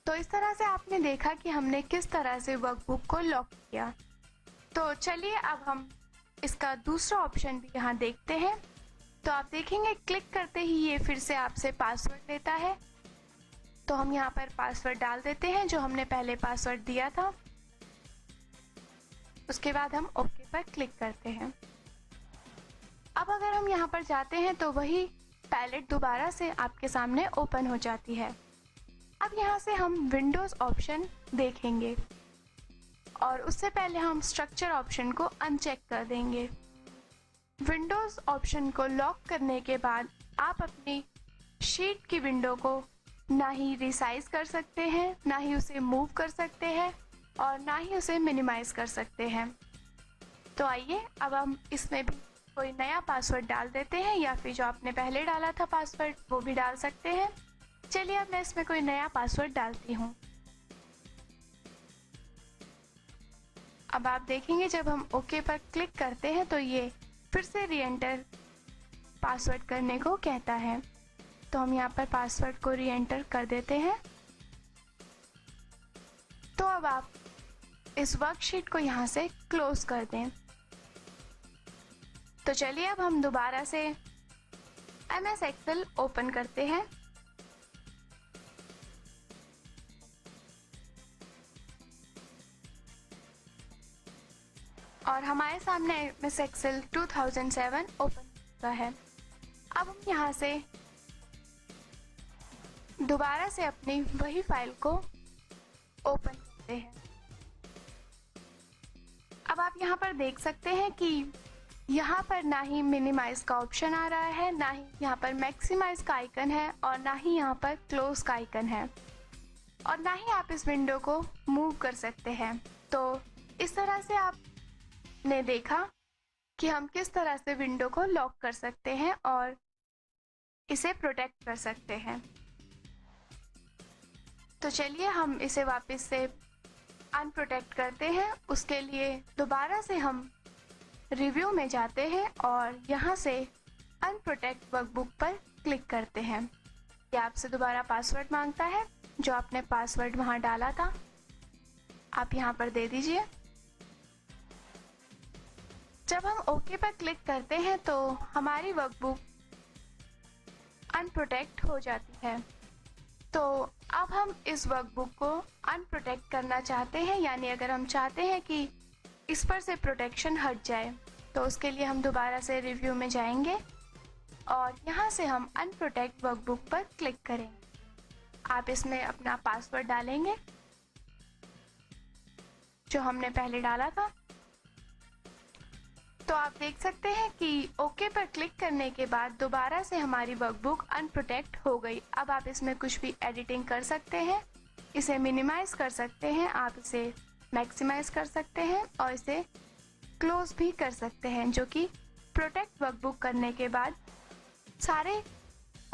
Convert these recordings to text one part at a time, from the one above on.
तो इस तरह से आपने देखा कि हमने किस तरह से वर्कबुक को लॉक किया। तो चलिए अब हम इसका दूसरा ऑप्शन भी यहाँ देखते हैं। तो आप देखेंगे क्लिक करते ही ये फिर से आपसे पासवर्ड लेता है। तो हम यहाँ पर पासवर्ड डाल देते हैं जो हमने पहले पासवर्ड दिया था। उसके बाद हम ओके पर क्लिक करते हैं। अब अगर हम यहाँ पर जाते हैं तो वही पैलेट दोबारा से आपके सामने ओपन हो जाती है। अब यहाँ से हम विंडोज़ ऑप्शन देखेंगे और उससे पहले हम स्ट्रक्चर ऑप्शन को अनचेक कर देंगे। विंडोज़ ऑप्शन को लॉक करने के बाद आप अपनी शीट की विंडो को ना ही रिसाइज कर सकते हैं, ना ही उसे मूव कर सकते हैं और ना ही उसे मिनिमाइज कर सकते हैं। तो आइए अब हम इसमें भी कोई नया पासवर्ड डाल देते हैं, या फिर जो आपने पहले डाला था पासवर्ड वो भी डाल सकते हैं। चलिए अब मैं इसमें कोई नया पासवर्ड डालती हूँ। अब आप देखेंगे जब हम ओके पर क्लिक करते हैं तो ये फिर से री एंटर पासवर्ड करने को कहता है। तो हम यहाँ पर पासवर्ड को री एंटर कर देते हैं। तो अब आप इस वर्कशीट को यहाँ से क्लोज कर दें। तो चलिए अब हम दोबारा से MS एक्सेल ओपन करते हैं। और हमारे सामने MS एक्सेल 2007 ओपन होता है। अब हम यहाँ से दोबारा से अपनी वही फाइल को ओपन करते हैं। अब आप यहाँ पर देख सकते हैं कि यहाँ पर ना ही मिनिमाइज का ऑप्शन आ रहा है, ना ही यहाँ पर मैक्सिमाइज का आइकन है और ना ही यहाँ पर क्लोज का आइकन है, और ना ही आप इस विंडो को मूव कर सकते हैं। तो इस तरह से आपने देखा कि हम किस तरह से विंडो को लॉक कर सकते हैं और इसे प्रोटेक्ट कर सकते हैं। तो चलिए हम इसे वापस से अनप्रोटेक्ट करते हैं। उसके लिए दोबारा से हम रिव्यू में जाते हैं और यहाँ से अनप्रोटेक्ट वर्कबुक पर क्लिक करते हैं। ये आपसे दोबारा पासवर्ड मांगता है, जो आपने पासवर्ड वहाँ डाला था आप यहाँ पर दे दीजिए। जब हम ओके पर क्लिक करते हैं तो हमारी वर्कबुक अनप्रोटेक्ट हो जाती है। तो अब हम इस वर्कबुक को अनप्रोटेक्ट करना चाहते हैं, यानी अगर हम चाहते हैं कि इस पर से प्रोटेक्शन हट जाए, तो उसके लिए हम दोबारा से रिव्यू में जाएंगे और यहाँ से हम अनप्रोटेक्ट वर्कबुक पर क्लिक करेंगे। आप इसमें अपना पासवर्ड डालेंगे जो हमने पहले डाला था। तो आप देख सकते हैं कि ओके पर क्लिक करने के बाद दोबारा से हमारी वर्कबुक अनप्रोटेक्ट हो गई। अब आप इसमें कुछ भी एडिटिंग कर सकते हैं, इसे मिनिमाइज कर सकते हैं, आप इसे मैक्सिमाइज कर सकते हैं और इसे क्लोज भी कर सकते हैं, जो कि प्रोटेक्ट वर्कबुक करने के बाद सारे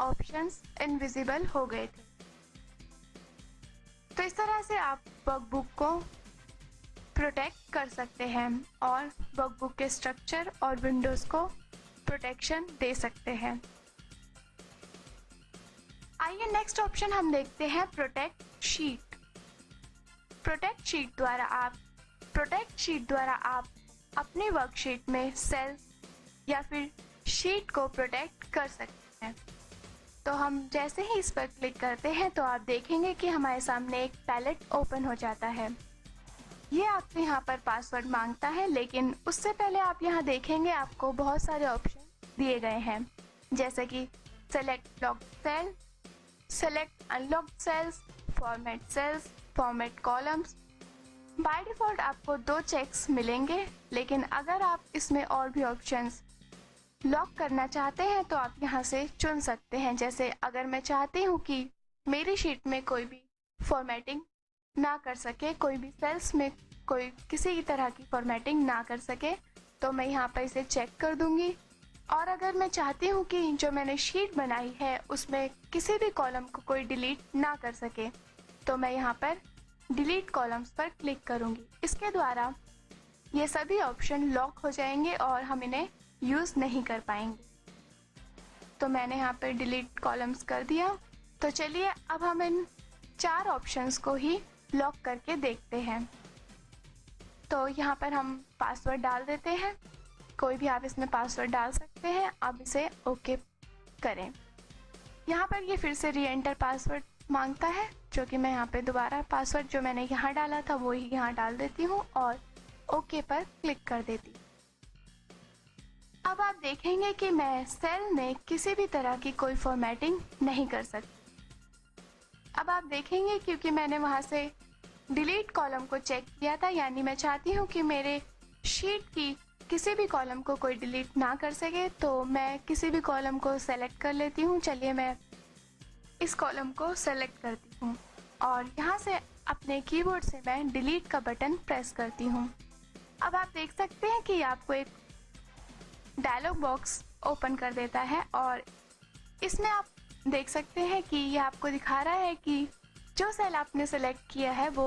ऑप्शंस इनविजिबल हो गए थे। तो इस तरह से आप वर्कबुक को प्रोटेक्ट कर सकते हैं और वर्कबुक के स्ट्रक्चर और विंडोज को प्रोटेक्शन दे सकते हैं। आइए नेक्स्ट ऑप्शन हम देखते हैं प्रोटेक्ट शीट। प्रोटेक्ट शीट द्वारा आप अपनी वर्कशीट में सेल्स या फिर शीट को प्रोटेक्ट कर सकते हैं। तो हम जैसे ही इस पर क्लिक करते हैं तो आप देखेंगे कि हमारे सामने एक पैलेट ओपन हो जाता है। ये आपसे यहाँ पर पासवर्ड मांगता है, लेकिन उससे पहले आप यहाँ देखेंगे आपको बहुत सारे ऑप्शन दिए गए हैं, जैसे कि select locked cell, select unlocked cells, format cells, format columns. By default आपको 2 चेक्स मिलेंगे, लेकिन अगर आप इसमें और भी ऑप्शंस लॉक करना चाहते हैं तो आप यहाँ से चुन सकते हैं। जैसे अगर मैं चाहती हूँ कि मेरी शीट में कोई भी फॉर्मेटिंग ना कर सके, कोई भी सेल्स में कोई किसी की तरह की फॉर्मेटिंग ना कर सके, तो मैं यहाँ पर इसे चेक कर दूंगी। और अगर मैं चाहती हूँ कि जो मैंने शीट बनाई है उसमें किसी भी कॉलम को कोई डिलीट ना कर सके, तो मैं यहाँ पर डिलीट कॉलम्स पर क्लिक करूँगी। इसके द्वारा ये सभी ऑप्शन लॉक हो जाएंगे और हम इन्हें यूज़ नहीं कर पाएंगे। तो मैंने यहाँ पर डिलीट कॉलम्स कर दिया। तो चलिए अब हम इन 4 ऑप्शंस को ही लॉक करके देखते हैं। तो यहाँ पर हम पासवर्ड डाल देते हैं, कोई भी आप इसमें पासवर्ड डाल सकते हैं। अब इसे ओके करें। यहाँ पर ये फिर से री एंटर पासवर्ड मांगता है, जो कि मैं यहाँ पे दोबारा पासवर्ड जो मैंने यहाँ डाला था वो ही यहाँ डाल देती हूँ और ओके पर क्लिक कर देती हूँ। अब आप देखेंगे कि मैं सेल में किसी भी तरह की कोई फॉर्मेटिंग नहीं कर सकती। अब आप देखेंगे क्योंकि मैंने वहाँ से डिलीट कॉलम को चेक किया था, यानी मैं चाहती हूँ कि मेरे शीट की किसी भी कॉलम को कोई डिलीट ना कर सके, तो मैं किसी भी कॉलम को सेलेक्ट कर लेती हूँ। चलिए मैं इस कॉलम को सेलेक्ट करती हूँ और यहाँ से अपने कीबोर्ड से मैं डिलीट का बटन प्रेस करती हूँ। अब आप देख सकते हैं कि आपको एक डायलॉग बॉक्स ओपन कर देता है और इसमें आप देख सकते हैं कि ये आपको दिखा रहा है कि जो सेल आपने सेलेक्ट किया है वो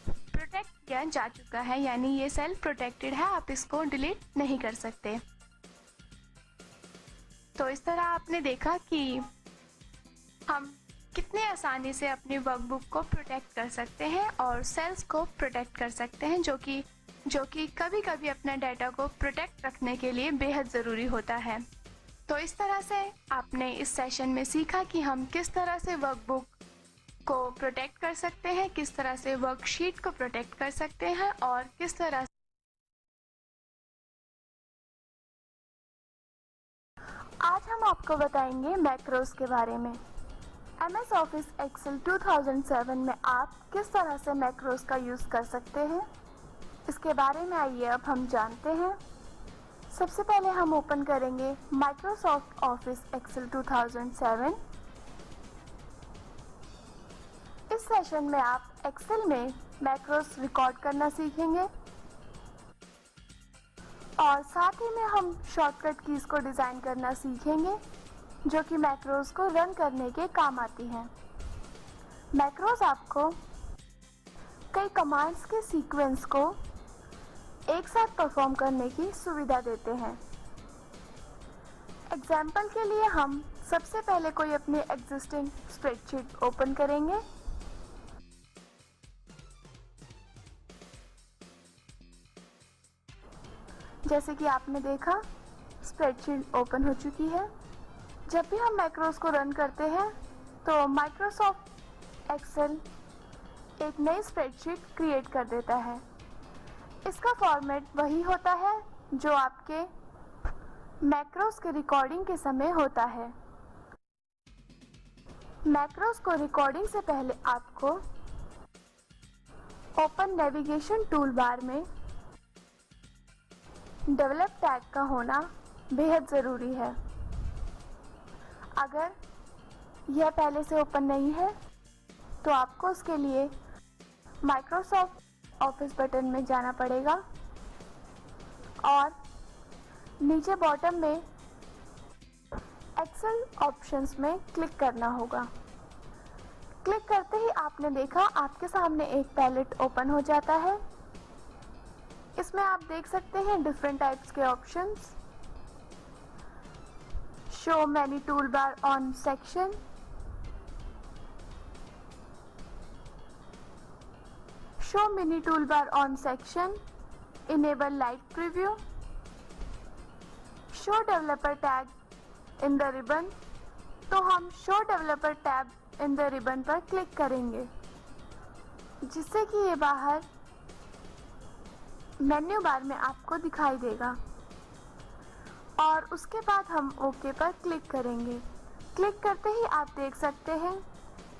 प्रोटेक्ट किया जा चुका है, यानी ये सेल प्रोटेक्टेड है, आप इसको डिलीट नहीं कर सकते। तो इस तरह आपने देखा कि हम कितने आसानी से अपनी वर्कबुक को प्रोटेक्ट कर सकते हैं और सेल्स को प्रोटेक्ट कर सकते हैं, जो कि कभी कभी अपने डाटा को प्रोटेक्ट रखने के लिए बेहद ज़रूरी होता है। तो इस तरह से आपने इस सेशन में सीखा कि हम किस तरह से वर्कबुक को प्रोटेक्ट कर सकते हैं, किस तरह से वर्कशीट को प्रोटेक्ट कर सकते हैं और किस तरह आज हम आपको बताएंगे मैक्रोस के बारे में। MS ऑफिस एक्सेल 2007 में आप किस तरह से मैक्रोस का यूज़ कर सकते हैं, इसके बारे में आइए अब हम जानते हैं। सबसे पहले हम ओपन करेंगे माइक्रोसॉफ्ट ऑफिस एक्सेल 2007। इस सेशन में आप एक्सेल में मैक्रोस रिकॉर्ड करना सीखेंगे और साथ ही में हम शॉर्टकट कीज़ को डिज़ाइन करना सीखेंगे, जो कि मैक्रोस को रन करने के काम आती हैं। मैक्रोस आपको कई कमांड्स के सीक्वेंस को एक साथ परफॉर्म करने की सुविधा देते हैं। एग्जाम्पल के लिए हम सबसे पहले कोई अपनी एग्जिस्टिंग स्प्रेडशीट ओपन करेंगे। जैसे कि आपने देखा स्प्रेडशीट ओपन हो चुकी है। जब भी हम मैक्रोस को रन करते हैं तो माइक्रोसॉफ्ट एक्सेल एक नई स्प्रेडशीट क्रिएट कर देता है। इसका फॉर्मेट वही होता है जो आपके मैक्रोस के रिकॉर्डिंग के समय होता है। मैक्रोस को रिकॉर्डिंग से पहले आपको ओपन नेविगेशन टूल बार में डेवलप टैग का होना बेहद ज़रूरी है। अगर यह पहले से ओपन नहीं है तो आपको उसके लिए माइक्रोसॉफ्ट ऑफिस बटन में जाना पड़ेगा और नीचे बॉटम में एक्सेल ऑप्शंस में क्लिक करना होगा। क्लिक करते ही आपने देखा आपके सामने एक पैलेट ओपन हो जाता है। इसमें आप देख सकते हैं डिफरेंट टाइप्स के options. Show many tool bar on section, show mini tool bar on section, enable light preview, show developer tag in the ribbon. तो हम show developer tab in the ribbon पर क्लिक करेंगे, जिससे कि ये बाहर menu bar में आपको दिखाई देगा और उसके बाद हम ओके पर क्लिक करेंगे। क्लिक करते ही आप देख सकते हैं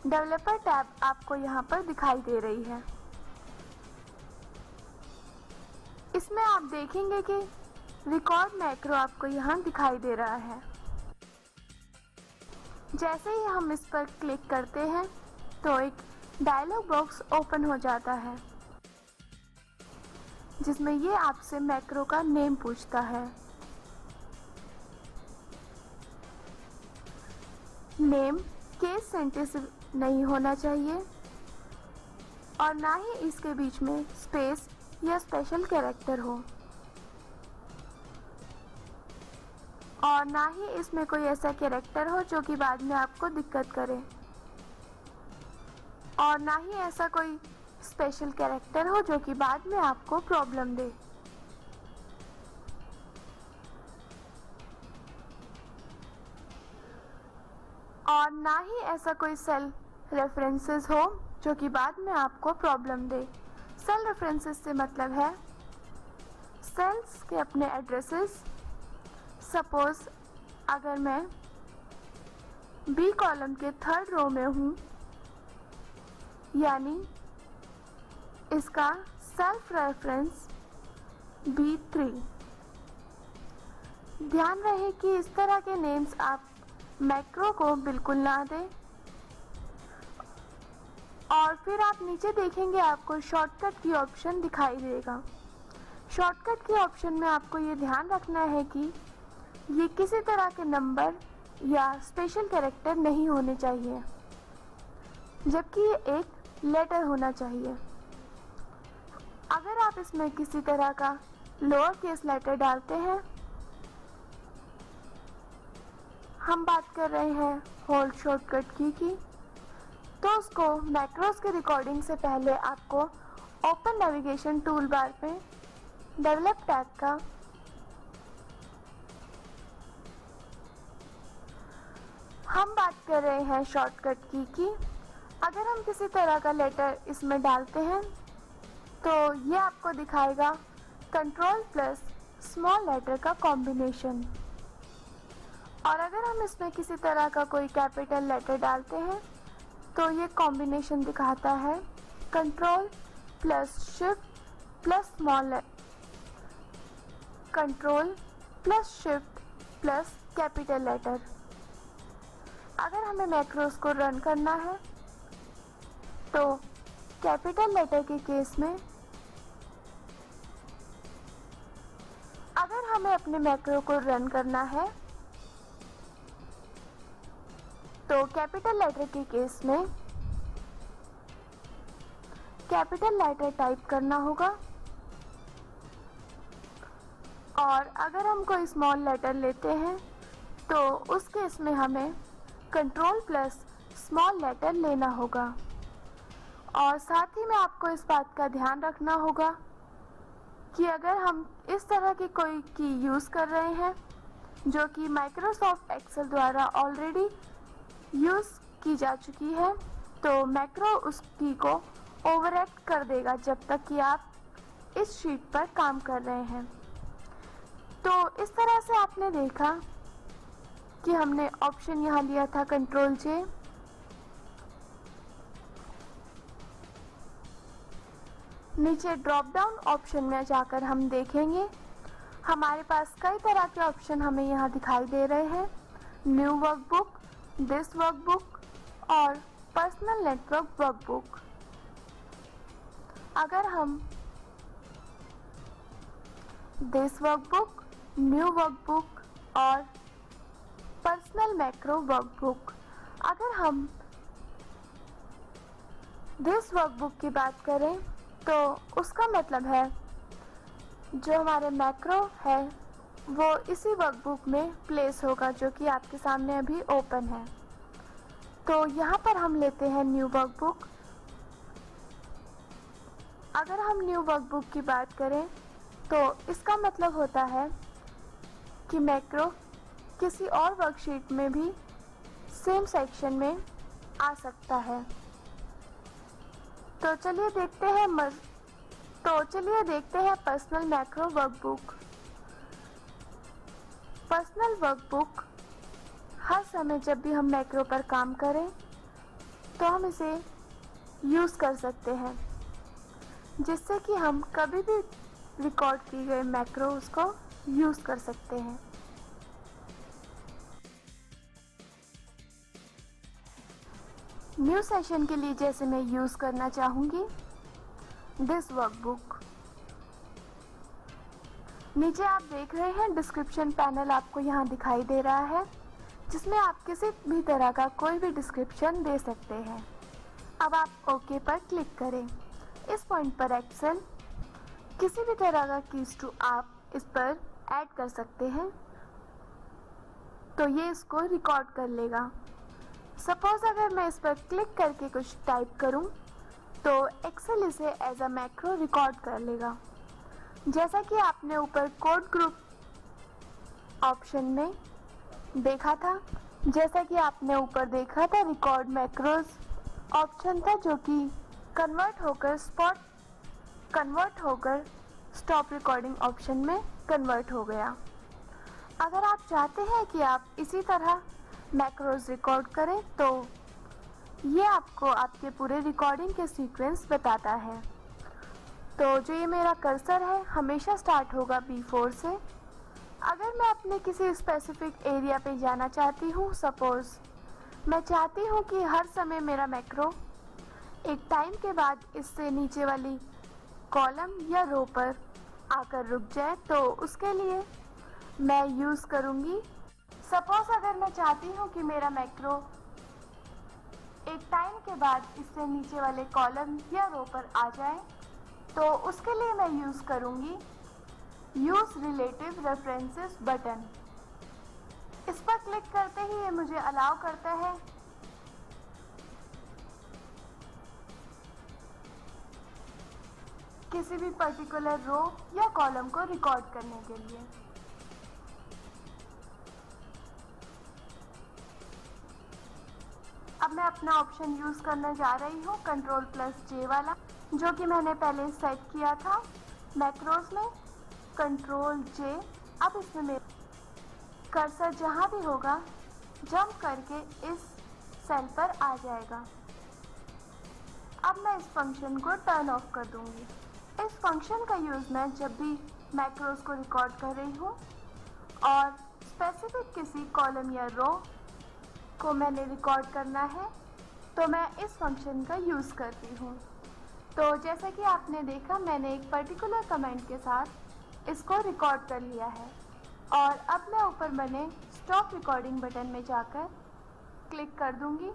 डेवलपर टैब आपको यहाँ पर दिखाई दे रही है। इसमें आप देखेंगे कि रिकॉर्ड मैक्रो आपको यहाँ दिखाई दे रहा है। जैसे ही हम इस पर क्लिक करते हैं तो एक डायलॉग बॉक्स ओपन हो जाता है, जिसमें ये आपसे मैक्रो का नेम पूछता है। नेम केस सेंटेंसिव नहीं होना चाहिए और ना ही इसके बीच में स्पेस या स्पेशल कैरेक्टर हो और ना ही इसमें कोई ऐसा कैरेक्टर हो जो कि बाद में आपको दिक्कत करे। और ना ही ऐसा कोई स्पेशल कैरेक्टर हो जो कि बाद में आपको प्रॉब्लम दे। और ना ही ऐसा कोई सेल रेफरेंसेस हो जो कि बाद में आपको प्रॉब्लम दे। सेल रेफरेंसेस से मतलब है सेल्स के अपने एड्रेसेस। सपोज अगर मैं बी कॉलम के थर्ड रो में हूँ, यानी इसका सेल्फ रेफरेंस B3। ध्यान रहे कि इस तरह के नेम्स आप मैक्रो को बिल्कुल ना दें। और फिर आप नीचे देखेंगे आपको शॉर्टकट की ऑप्शन दिखाई देगा। शॉर्टकट की ऑप्शन में आपको ये ध्यान रखना है कि ये किसी तरह के नंबर या स्पेशल कैरेक्टर नहीं होने चाहिए, जबकि ये एक लेटर होना चाहिए। अगर आप इसमें किसी तरह का लोअर केस लेटर डालते हैं, हम बात कर रहे हैं होल्ड शॉर्टकट की, तो उसको मैक्रोस के रिकॉर्डिंग से पहले आपको ओपन नेविगेशन टूल बार पे डेवलप टैग का हम बात कर रहे हैं शॉर्टकट की अगर हम किसी तरह का लेटर इसमें डालते हैं तो ये आपको दिखाएगा कंट्रोल प्लस स्मॉल लेटर का कॉम्बिनेशन। और अगर हम इसमें किसी तरह का कोई कैपिटल लेटर डालते हैं तो ये कॉम्बिनेशन दिखाता है control plus shift plus small control plus shift plus capital letter. अगर हमें मैक्रोस को रन करना है तो कैपिटल लेटर के केस में अगर हमें अपने मैक्रो को रन करना है तो कैपिटल लेटर के केस में कैपिटल लेटर टाइप करना होगा। और अगर हम कोई स्मॉल लेटर लेते हैं तो उस केस में हमें कंट्रोल प्लस स्मॉल लेटर लेना होगा। और साथ ही में आपको इस बात का ध्यान रखना होगा कि अगर हम इस तरह की कोई की यूज़ कर रहे हैं जो कि माइक्रोसॉफ्ट एक्सेल द्वारा ऑलरेडी यूज़ की जा चुकी है, तो मैक्रो उस की को ओवरराइट कर देगा जब तक कि आप इस शीट पर काम कर रहे हैं। तो इस तरह से आपने देखा कि हमने ऑप्शन यहाँ लिया था कंट्रोल J। नीचे ड्रॉप डाउन ऑप्शन में जाकर हम देखेंगे हमारे पास कई तरह के ऑप्शन हमें यहाँ दिखाई दे रहे हैं। न्यू वर्कबुक, दिस वर्कबुक और पर्सनल नेटवर्क वर्कबुक। अगर हम दिस वर्कबुक, न्यू वर्कबुक और पर्सनल मैक्रो वर्कबुक, अगर हम दिस वर्कबुक की बात करें तो उसका मतलब है जो हमारे मैक्रो है वो इसी वर्कबुक में प्लेस होगा जो कि आपके सामने अभी ओपन है। तो यहाँ पर हम लेते हैं न्यू वर्कबुक। अगर हम न्यू वर्कबुक की बात करें तो इसका मतलब होता है कि मैक्रो किसी और वर्कशीट में भी सेम सेक्शन में आ सकता है। तो चलिए देखते हैं personal macro workbook. Personal workbook हर समय जब भी हम मैक्रो पर काम करें तो हम इसे यूज़ कर सकते हैं, जिससे कि हम कभी भी रिकॉर्ड की गई मैक्रो उसको यूज़ कर सकते हैं। न्यू सेशन के लिए जैसे मैं यूज़ करना चाहूँगी दिस वर्कबुक। नीचे आप देख रहे हैं डिस्क्रिप्शन पैनल आपको यहाँ दिखाई दे रहा है, जिसमें आप किसी भी तरह का कोई भी डिस्क्रिप्शन दे सकते हैं। अब आप ओके पर क्लिक करें। इस पॉइंट पर एक्सेल किसी भी तरह का कीज टू आप इस पर ऐड कर सकते हैं, तो ये इसको रिकॉर्ड कर लेगा। सपोज अगर मैं इस पर क्लिक करके कुछ टाइप करूं, तो एक्सेल इसे एज अ मैक्रो रिकॉर्ड कर लेगा। जैसा कि आपने ऊपर कोड ग्रुप ऑप्शन में देखा था, जैसा कि आपने ऊपर देखा था, रिकॉर्ड मैक्रोज ऑप्शन था जो कि कन्वर्ट होकर स्टॉप रिकॉर्डिंग ऑप्शन में कन्वर्ट हो गया। अगर आप चाहते हैं कि आप इसी तरह मैक्रोज रिकॉर्ड करें, तो ये आपको आपके पूरे रिकॉर्डिंग के सीक्वेंस बताता है। तो जो ये मेरा कर्सर है हमेशा स्टार्ट होगा B4 से। अगर मैं अपने किसी स्पेसिफिक एरिया पे जाना चाहती हूँ, सपोज मैं चाहती हूँ कि हर समय मेरा मैक्रो एक टाइम के बाद इससे नीचे वाली कॉलम या रो पर आकर रुक जाए, तो उसके लिए मैं यूज़ करूँगी। सपोज अगर मैं चाहती हूँ कि मेरा मैक्रो एक टाइम के बाद इससे नीचे वाले कॉलम या रो पर आ जाए, तो उसके लिए मैं यूज़ करूँगी यूज़ रिलेटिव रेफरेंसेस बटन। इस पर क्लिक करते ही ये मुझे अलाउ करता है किसी भी पर्टिकुलर रो या कॉलम को रिकॉर्ड करने के लिए। अब मैं अपना ऑप्शन यूज़ करने जा रही हूँ Ctrl+J वाला, जो कि मैंने पहले सेट किया था मैक्रोज में। Ctrl+J। अब इसमें मेरा कर्सर जहाँ भी होगा जंप करके इस सेल पर आ जाएगा। अब मैं इस फंक्शन को टर्न ऑफ कर दूंगी। इस फंक्शन का यूज़ मैं जब भी मैक्रोज को रिकॉर्ड कर रही हूँ और स्पेसिफिक किसी कॉलम या रो को मैंने रिकॉर्ड करना है, तो मैं इस फंक्शन का यूज़ करती हूँ। तो जैसा कि आपने देखा, मैंने एक पर्टिकुलर कमेंट के साथ इसको रिकॉर्ड कर लिया है और अब मैं ऊपर बने स्टॉप रिकॉर्डिंग बटन में जाकर क्लिक कर दूंगी,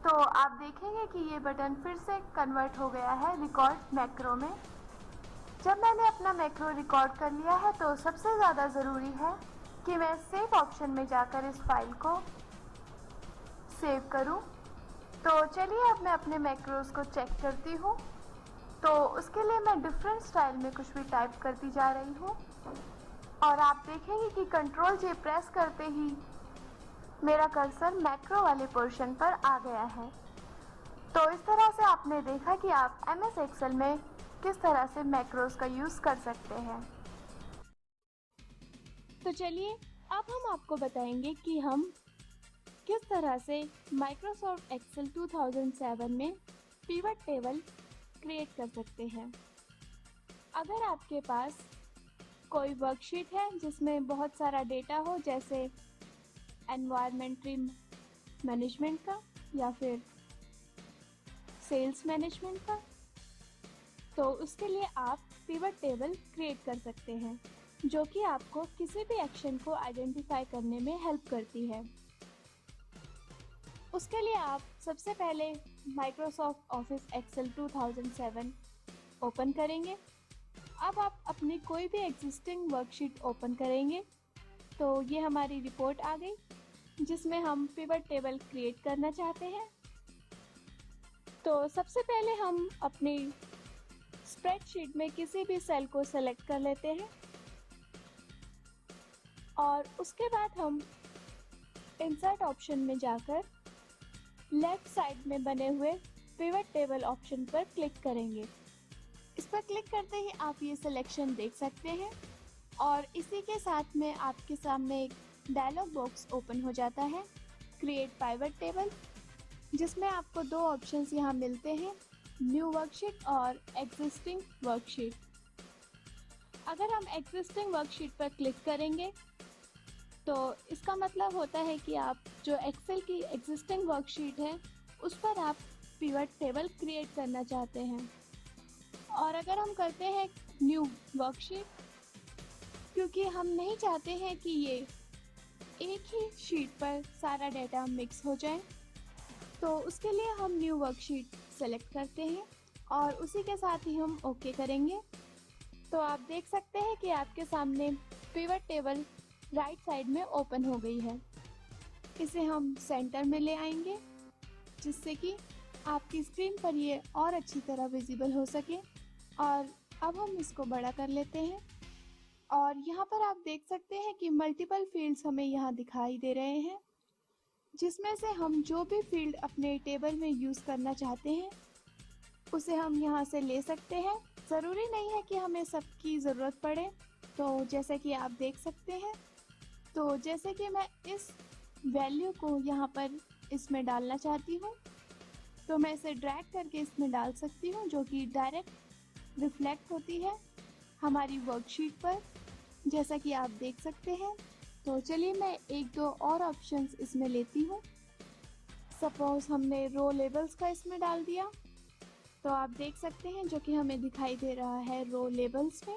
तो आप देखेंगे कि ये बटन फिर से कन्वर्ट हो गया है रिकॉर्ड मैक्रो में। जब मैंने अपना मैक्रो रिकॉर्ड कर लिया है, तो सबसे ज़्यादा ज़रूरी है कि मैं सेव ऑप्शन में जाकर इस फाइल को सेव करूं। तो चलिए अब मैं अपने मैक्रोज को चेक करती हूं। तो उसके लिए मैं डिफरेंट स्टाइल में कुछ भी टाइप करती जा रही हूं और आप देखेंगे कि Ctrl+J प्रेस करते ही मेरा कर्सर मैक्रो वाले पोर्शन पर आ गया है। तो इस तरह से आपने देखा कि आप MS एक्सेल में किस तरह से मैक्रोज का यूज़ कर सकते हैं। तो चलिए अब हम आपको बताएंगे कि हम किस तरह से माइक्रोसॉफ्ट एक्सेल 2007 में पिवट टेबल क्रिएट कर सकते हैं। अगर आपके पास कोई वर्कशीट है जिसमें बहुत सारा डेटा हो, जैसे एनवायरमेंटरी मैनेजमेंट का या फिर सेल्स मैनेजमेंट का, तो उसके लिए आप पिवट टेबल क्रिएट कर सकते हैं, जो कि आपको किसी भी एक्शन को आइडेंटिफाई करने में हेल्प करती है। उसके लिए आप सबसे पहले माइक्रोसॉफ्ट ऑफिस एक्सेल 2007 ओपन करेंगे। अब आप अपनी कोई भी एग्जिस्टिंग वर्कशीट ओपन करेंगे, तो ये हमारी रिपोर्ट आ गई जिसमें हम पिवट टेबल क्रिएट करना चाहते हैं। तो सबसे पहले हम अपनी स्प्रेडशीट में किसी भी सेल को सेलेक्ट कर लेते हैं और उसके बाद हम इंसर्ट ऑप्शन में जाकर लेफ्ट साइड में बने हुए पिवट टेबल ऑप्शन पर क्लिक करेंगे। इस पर क्लिक करते ही आप ये सिलेक्शन देख सकते हैं और इसी के साथ में आपके सामने एक डायलॉग बॉक्स ओपन हो जाता है, क्रिएट पिवट टेबल, जिसमें आपको दो ऑप्शंस यहाँ मिलते हैं, न्यू वर्कशीट और एग्जिस्टिंग वर्कशीट। अगर हम एग्जिस्टिंग वर्कशीट पर क्लिक करेंगे, तो इसका मतलब होता है कि आप जो एक्सेल की एग्जिस्टिंग वर्कशीट है उस पर आप पिवट टेबल क्रिएट करना चाहते हैं। और अगर हम करते हैं न्यू वर्कशीट, क्योंकि हम नहीं चाहते हैं कि ये एक ही शीट पर सारा डेटा मिक्स हो जाए, तो उसके लिए हम न्यू वर्कशीट सेलेक्ट करते हैं और उसी के साथ ही हम ओके करेंगे। तो आप देख सकते हैं कि आपके सामने पिवट टेबल राइट साइड में ओपन हो गई है। इसे हम सेंटर में ले आएंगे जिससे कि आपकी स्क्रीन पर ये और अच्छी तरह विजिबल हो सके। और अब हम इसको बड़ा कर लेते हैं और यहाँ पर आप देख सकते हैं कि मल्टीपल फील्ड्स हमें यहाँ दिखाई दे रहे हैं, जिसमें से हम जो भी फील्ड अपने टेबल में यूज़ करना चाहते हैं उसे हम यहाँ से ले सकते हैं। ज़रूरी नहीं है कि हमें सबकी ज़रूरत पड़े। तो जैसे कि आप देख सकते हैं, तो जैसे कि मैं इस वैल्यू को यहाँ पर इसमें डालना चाहती हूँ तो मैं इसे ड्रैग करके इसमें डाल सकती हूँ, जो कि डायरेक्ट रिफ्लेक्ट होती है हमारी वर्कशीट पर, जैसा कि आप देख सकते हैं। तो चलिए मैं एक दो और ऑप्शंस इसमें लेती हूँ। सपोज हमने रो लेबल्स का इसमें डाल दिया तो आप देख सकते हैं जो कि हमें दिखाई दे रहा है रो लेबल्स में।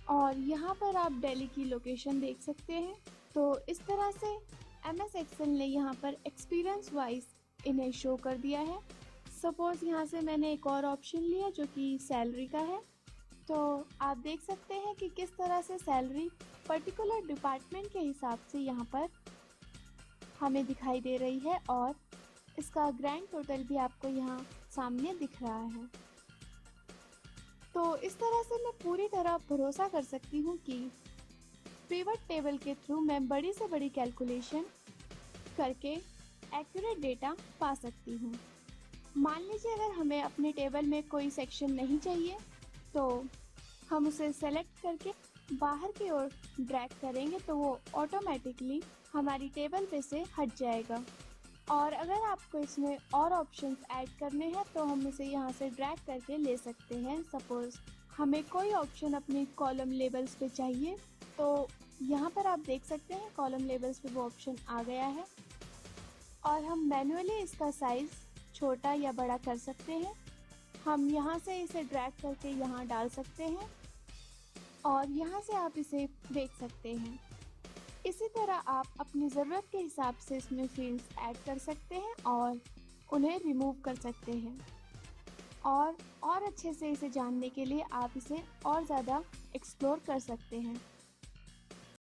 और यहाँ पर आप दिल्ली की लोकेशन देख सकते हैं। तो इस तरह से MS एक्सेल ने यहाँ पर एक्सपीरियंस वाइज इन्हें शो कर दिया है। सपोज यहाँ से मैंने एक और ऑप्शन लिया जो कि सैलरी का है। तो आप देख सकते हैं कि किस तरह से सैलरी पर्टिकुलर डिपार्टमेंट के हिसाब से यहाँ पर हमें दिखाई दे रही है और इसका ग्रैंड टोटल भी आपको यहाँ सामने दिख रहा है। तो इस तरह से मैं पूरी तरह भरोसा कर सकती हूँ कि पिवट टेबल के थ्रू मैं बड़ी से बड़ी कैलकुलेशन करके एक्यूरेट डेटा पा सकती हूँ। मान लीजिए अगर हमें अपने टेबल में कोई सेक्शन नहीं चाहिए तो हम उसे सेलेक्ट करके बाहर की ओर ड्रैग करेंगे तो वो ऑटोमेटिकली हमारी टेबल पे से हट जाएगा। और अगर आपको इसमें और ऑप्शंस ऐड करने हैं तो हम इसे यहाँ से ड्रैग करके ले सकते हैं। सपोज हमें कोई ऑप्शन अपनी कॉलम लेबल्स पे चाहिए तो यहाँ पर आप देख सकते हैं कॉलम लेबल्स पे वो ऑप्शन आ गया है और हम मैन्युअली इसका साइज़ छोटा या बड़ा कर सकते हैं। हम यहाँ से इसे ड्रैग करके यहाँ डाल सकते हैं और यहाँ से आप इसे देख सकते हैं। इसी तरह आप अपनी ज़रूरत के हिसाब से इसमें फील्ड्स ऐड कर सकते हैं और उन्हें रिमूव कर सकते हैं। और अच्छे से इसे जानने के लिए आप इसे और ज़्यादा एक्सप्लोर कर सकते हैं।